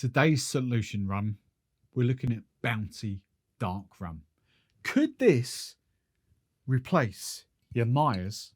Today's solution rum, we're looking at Bounty Dark Rum. Could this replace your Myers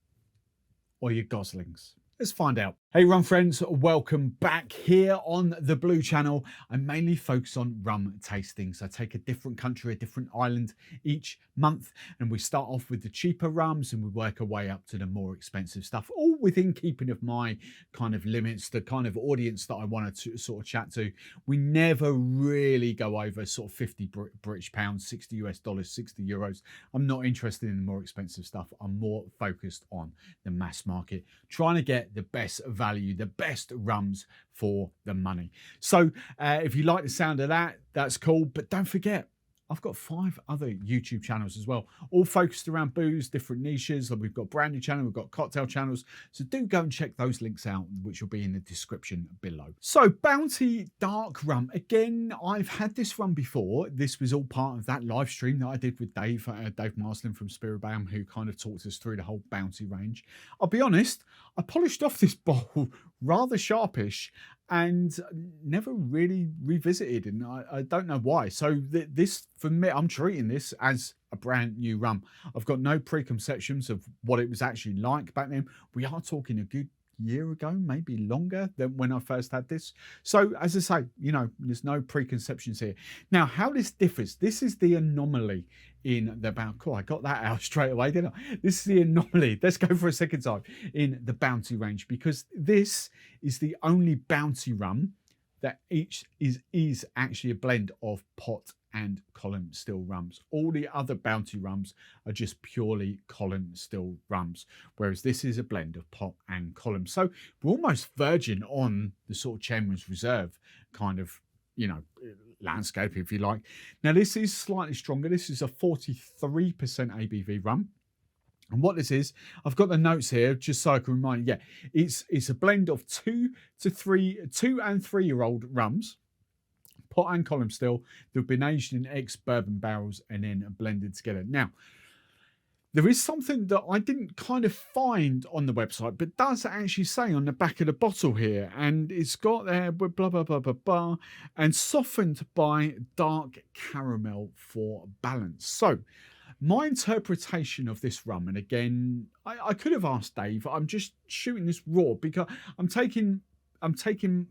or your Goslings? Let's find out. Hey rum friends, welcome back here on the Blue Channel. I mainly focus on rum tastings. I take a different country, a different island each month, and we start off with the cheaper rums and we work our way up to the more expensive stuff, all within keeping of my kind of limits, the kind of audience that I want to sort of chat to. We never really go over sort of 50 British pounds, 60 US dollars, 60 euros. I'm not interested in the more expensive stuff. I'm more focused on the mass market, trying to get the best value, the best rums for the money. So if you like the sound of that, that's cool. But don't forget, I've got 5 other YouTube channels as well, all focused around booze, different niches. We've got brandy channel, we've got cocktail channels. So do go and check those links out, which will be in the description below. So Bounty Dark Rum. Again, I've had this rum before. This was all part of that live stream that I did with Dave Marsland from Spiritbaum, who kind of talked us through the whole Bounty range. I'll be honest, I polished off this bottle rather sharpish and never really revisited, and I don't know why. So this, for me, I'm treating this as a brand new rum. I've got no preconceptions of what it was actually like back then. We are talking a good year ago, maybe longer than when I first had this. So as I say, you know, there's no preconceptions here. Now, how this differs, this is the anomaly in the Bounty. Cool, I got that out straight away, didn't I? This is the anomaly. Let's go for a second time in the Bounty range, because this is the only Bounty rum that each is actually a blend of pot and column still rums. All the other Bounty rums are just purely column still rums, whereas this is a blend of pot and column. So we're almost verging on the sort of Chairman's Reserve kind of, you know, landscape, if you like. Now this is slightly stronger. This is a 43% ABV rum. And what this is, I've got the notes here just so I can remind you. Yeah, it's a blend of 2 and 3 year old rums, pot and column still. They've been aged in ex-bourbon barrels and then blended together. Now, there is something that I didn't kind of find on the website, but does actually say on the back of the bottle here, and it's got there blah blah blah blah blah, and softened by dark caramel for balance. So my interpretation of this rum, and again, I could have asked Dave, I'm just shooting this raw because I'm taking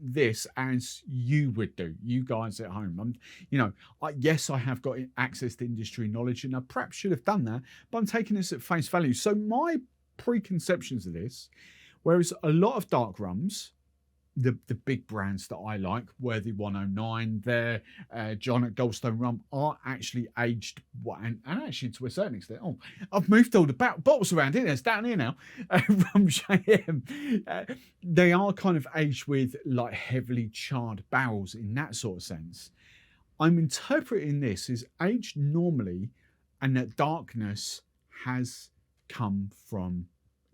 this as you would do, you guys at home. You know, yes, I have got access to industry knowledge, and I perhaps should have done that, but I'm taking this at face value. So my preconceptions of this, whereas a lot of dark rums, the big brands that I like, Worthy 109, there, John at Goldstone Rum, are actually aged, and actually to a certain extent, oh, I've moved all the bottles around here, it's down here now, Rum JM, they are kind of aged with like heavily charred barrels in that sort of sense. I'm interpreting this as aged normally, and that darkness has come from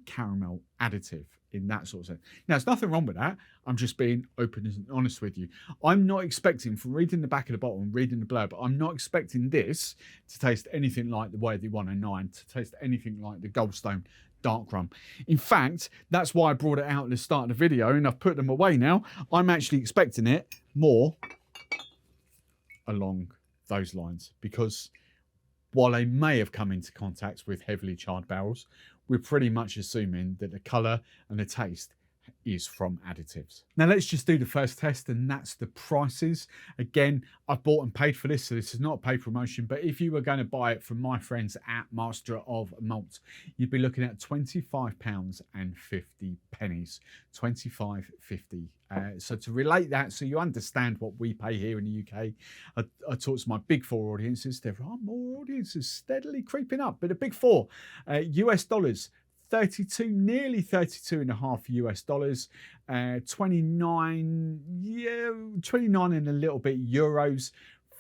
caramel additive in that sort of sense. Now, there's nothing wrong with that. I'm just being open and honest with you. I'm not expecting, from reading the back of the bottle and reading the blurb, I'm not expecting this to taste anything like the Worthy 109, to taste anything like the Goldstone Dark Rum. In fact, that's why I brought it out at the start of the video, and I've put them away now. I'm actually expecting it more along those lines, because while they may have come into contact with heavily charred barrels, we're pretty much assuming that the colour and the taste is from additives. Now let's just do the first test, and that's the prices. Again, I've bought and paid for this, so this is not a paid promotion, but if you were going to buy it from my friends at Master of Malt, you'd be looking at £25.50. £25.50. So to relate that, so you understand what we pay here in the UK, I talk to my big 4 audiences. There are more audiences steadily creeping up, but the big 4, US dollars, 32, nearly 32.5 US dollars, 29, yeah, 29 and a little bit euros,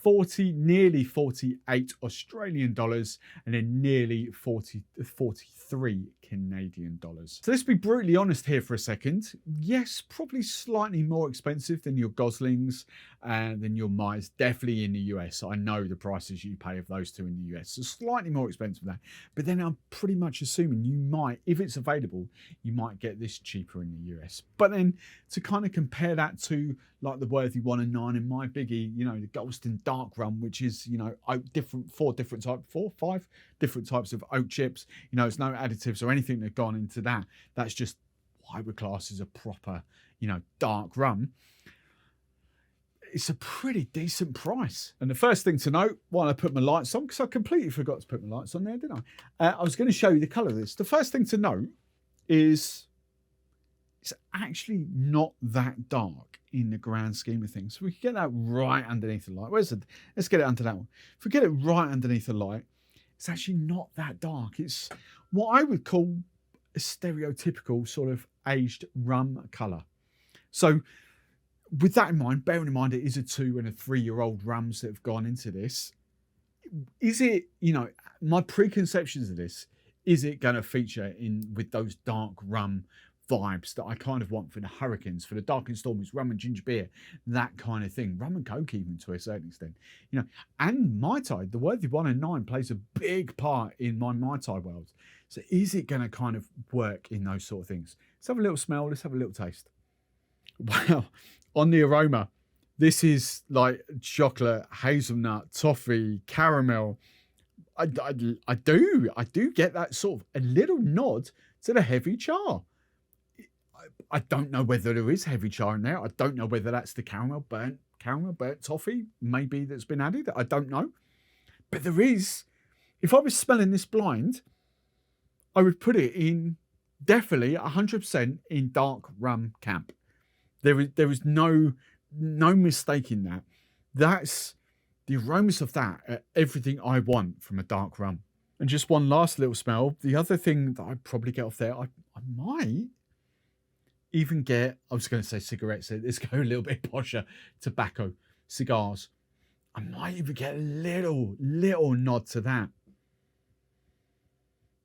40, nearly 48 Australian dollars, and then nearly 43 Canadian dollars. So let's be brutally honest here for a second. Yes, probably slightly more expensive than your Goslings and than your Myers, definitely in the US. I know the prices you pay of those two in the US, so slightly more expensive than that. But then I'm pretty much assuming you might, if it's available, you might get this cheaper in the US. But then to kind of compare that to like the Worthy 1 and 9 and my biggie, you know, the Golston Dark Rum, which is, you know, four, five different types of oak chips. You know, it's no additives or anything that gone into that. That's just what I would class as a proper, you know, dark rum. It's a pretty decent price. And the first thing to note while I put my lights on, because I completely forgot to put my lights on there, didn't I? I was going to show you the colour of this. The first thing to note is it's actually not that dark in the grand scheme of things. So we can get that right underneath the light. Where's it? Let's get it under that one. If we get it right underneath the light, it's actually not that dark. It's what I would call a stereotypical sort of aged rum colour. So with that in mind, bearing in mind it is a 2 and a 3-year-old rums that have gone into this, is it, you know, my preconceptions of this, is it going to feature in with those dark rum vibes that I kind of want for the Hurricanes, for the Dark and Stormies, rum and ginger beer, that kind of thing, rum and coke even to a certain extent, you know, and Mai Tai, the Worthy 1 and 9 plays a big part in my Mai Tai world. So is it going to kind of work in those sort of things? Let's have a little smell, let's have a little taste. Wow. On the aroma, this is like chocolate, hazelnut, toffee, caramel. I do get that sort of a little nod to the heavy char. I don't know whether there is heavy char in there. I don't know whether that's the burnt toffee maybe that's been added. I don't know. But there is, if I was smelling this blind, I would put it in definitely 100% in dark rum camp. There is no mistaking that. That's the aromas of that, everything I want from a dark rum. And just one last little smell. The other thing that I'd probably get off there, I might even get, I was going to say cigarettes, let's go a little bit posher, tobacco, cigars. I might even get a little nod to that.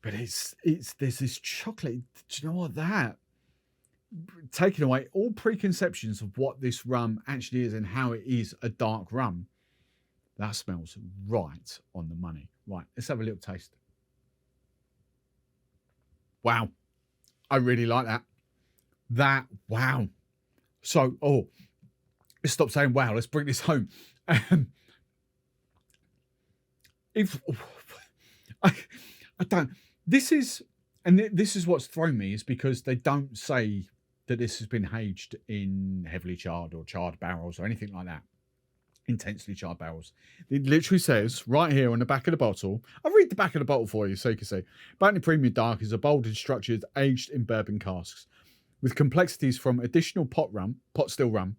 But there's this chocolate, do you know what that? Taking away all preconceptions of what this rum actually is and how it is a dark rum, that smells right on the money. Right, let's have a little taste. Wow, I really like that. Wow. So, let's stop saying wow. Let's bring this home. If I don't, this is what's thrown me, is because they don't say that this has been aged in heavily charred or charred barrels or anything like that. Intensely charred barrels. It literally says right here on the back of the bottle. I'll read the back of the bottle for you so you can see. Bounty Premium Dark is a bold and structured, aged in bourbon casks with complexities from additional pot still rum,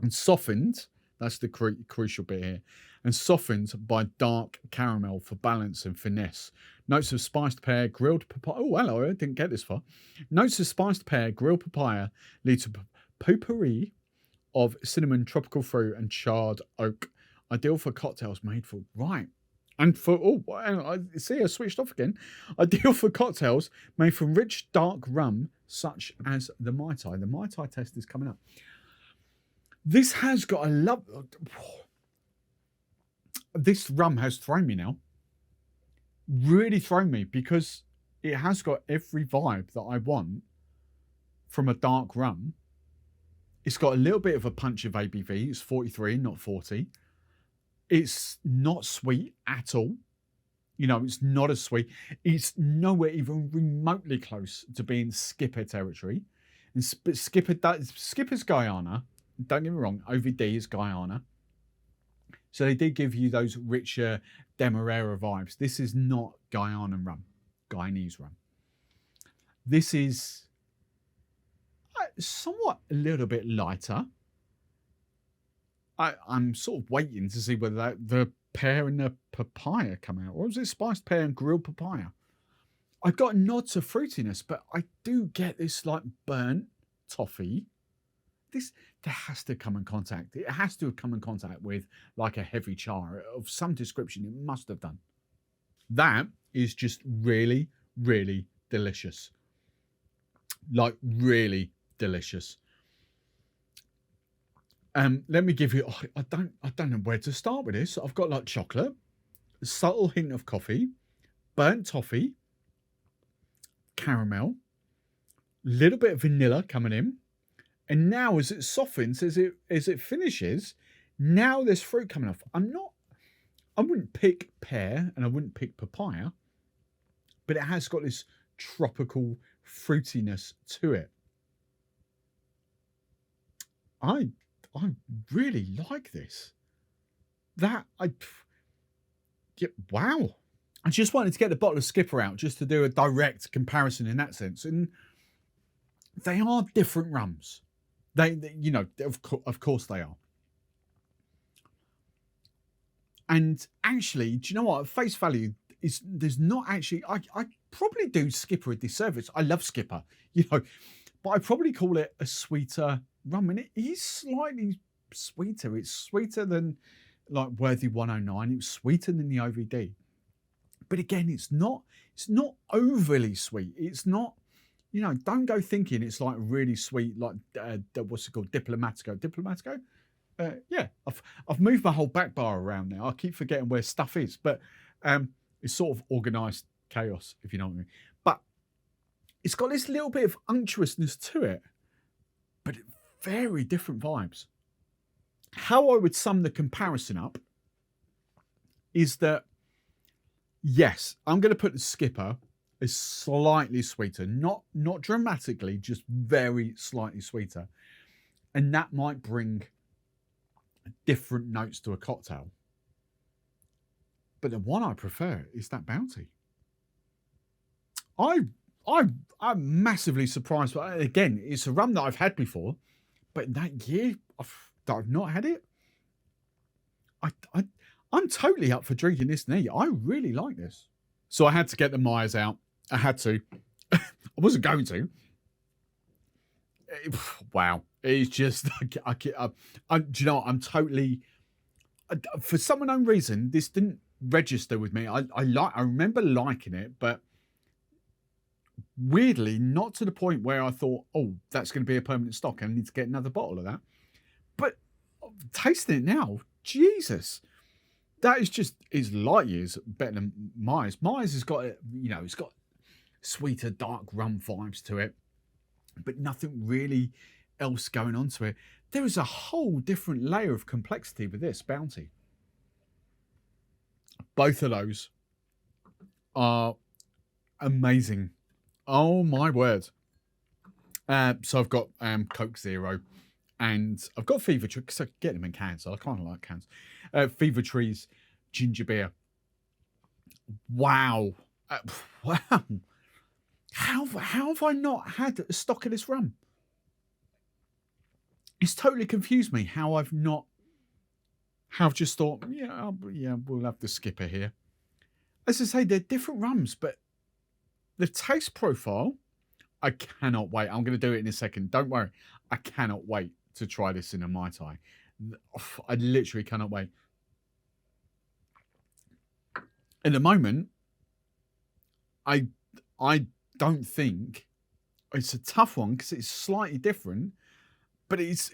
and softened. That's the crucial bit here. And softened by dark caramel for balance and finesse. Notes of spiced pear, grilled papaya. Oh, hello, I didn't get this far. Notes of spiced pear, grilled papaya lead to potpourri of cinnamon, tropical fruit, and charred oak. Ideal for cocktails made for, right. And for, I see I switched off again. Ideal for cocktails made from rich, dark rum, such as the Mai Tai. The Mai Tai test is coming up. This has got a love. This rum has thrown me now. Really thrown me, because it has got every vibe that I want from a dark rum. It's got a little bit of a punch of ABV. It's 43, not 40. It's not sweet at all. You know, it's not as sweet. It's nowhere even remotely close to being Skipper territory. And Skipper's Guyana. Don't get me wrong, OVD is Guyana. So they did give you those richer Demerara vibes. This is not Guyanan rum, Guyanese rum. This is somewhat a little bit lighter. I'm sort of waiting to see whether the pear and the papaya come out. Or was it spiced pear and grilled papaya? I got nods of fruitiness, but I do get this like burnt toffee. There has to come in contact. It has to have come in contact with like a heavy char of some description. It must have done. That is just really, really delicious. Like really delicious. Let me give you. I don't know where to start with this. I've got like chocolate, a subtle hint of coffee, burnt toffee, caramel, little bit of vanilla coming in. And now as it softens, as it finishes, now there's fruit coming off. I wouldn't pick pear and I wouldn't pick papaya, but it has got this tropical fruitiness to it. I really like this. Wow. I just wanted to get the bottle of Skipper out just to do a direct comparison in that sense. And they are different rums. They you know, of course they are. And actually, do you know what? At face value, there's not actually. I probably do Skipper a disservice. I love Skipper, you know, but I probably call it a sweeter rum, and it is slightly sweeter. It's sweeter than like Worthy 109. It was sweeter than the OVD, but again, it's not overly sweet. It's not, you know, don't go thinking it's like really sweet, like what's it called, Diplomatico. Yeah, I've moved my whole back bar around now. I keep forgetting where stuff is, but it's sort of organised chaos, if you know what I mean. But it's got this little bit of unctuousness to it, but very different vibes. How I would sum the comparison up is that, yes, I'm going to put the Skipper as slightly sweeter, not dramatically, just very slightly sweeter. And that might bring different notes to a cocktail. But the one I prefer is that Bounty. I'm massively surprised. But again, it's a rum that I've had before, but in that year I've not had it. I'm totally up for drinking this neat. I really like this. So I had to get the Myers out. I had to. I wasn't going to. Wow. It's just, do you know what? I'm totally, for some unknown reason, this didn't register with me. I remember liking it, but weirdly, not to the point where I thought, oh, that's going to be a permanent stock and I need to get another bottle of that. But tasting it now, Jesus, that is light years better than Myers. Myers has got, you know, it's got sweeter dark rum vibes to it, but nothing really else going on to it. There is a whole different layer of complexity with this Bounty. Both of those are amazing. Oh my word. So I've got Coke Zero and I've got Fever Tree, because I get them in cans, so I kind of like cans. Fever Tree's ginger beer. Wow. Wow. How have I not had a stock of this rum? It's totally confused me how I've just thought, yeah, we'll have the Skipper here. As I say, they're different rums, but the taste profile, I cannot wait. I'm going to do it in a second. Don't worry. I cannot wait to try this in a Mai Tai. I literally cannot wait. At the moment, I don't think, it's a tough one because it's slightly different, but it's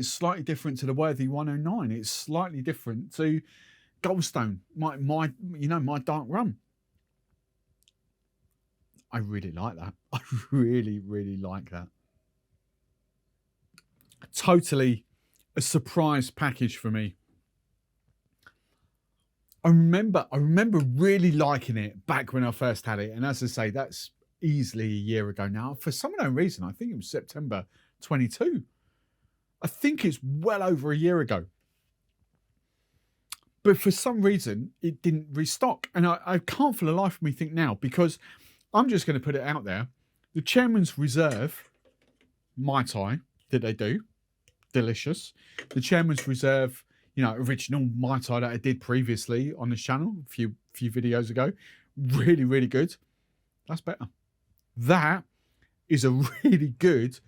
slightly different to the Worthy 109. It's slightly different to Goldstone, my dark rum. I really like that. I really, really like that. Totally a surprise package for me. I remember really liking it back when I first had it. And as I say, that's easily a year ago now. For some unknown reason, I think it was September 22. I think it's well over a year ago. But for some reason, it didn't restock. And I can't for the life of me think now, because I'm just going to put it out there. The Chairman's Reserve Mai Tai that they do, delicious. The Chairman's Reserve, original Mai Tai that I did previously on this channel a few videos ago, really, really good. That's better. That is a really good,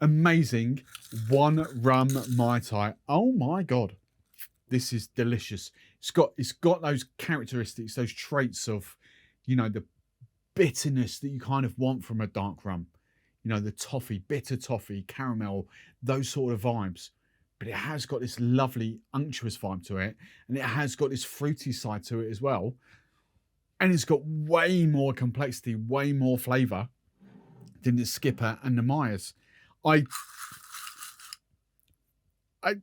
amazing one rum Mai Tai. Oh my God. This is delicious. It's got those characteristics, those traits of, the bitterness that you kind of want from a dark rum. The toffee, bitter toffee, caramel, those sort of vibes. But it has got this lovely unctuous vibe to it. And it has got this fruity side to it as well. And it's got way more complexity, way more flavour than the Skipper and the Myers. I'm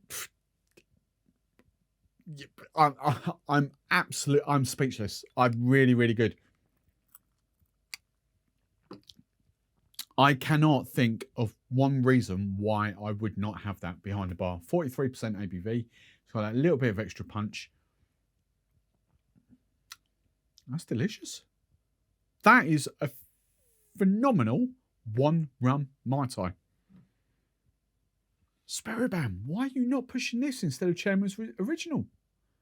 speechless. I'm really, really good. I cannot think of one reason why I would not have that behind the bar. 43% ABV. It's got that little bit of extra punch. That's delicious. That is a phenomenal one rum Mai Tai. Sparrowbam, why are you not pushing this instead of Chairman's original?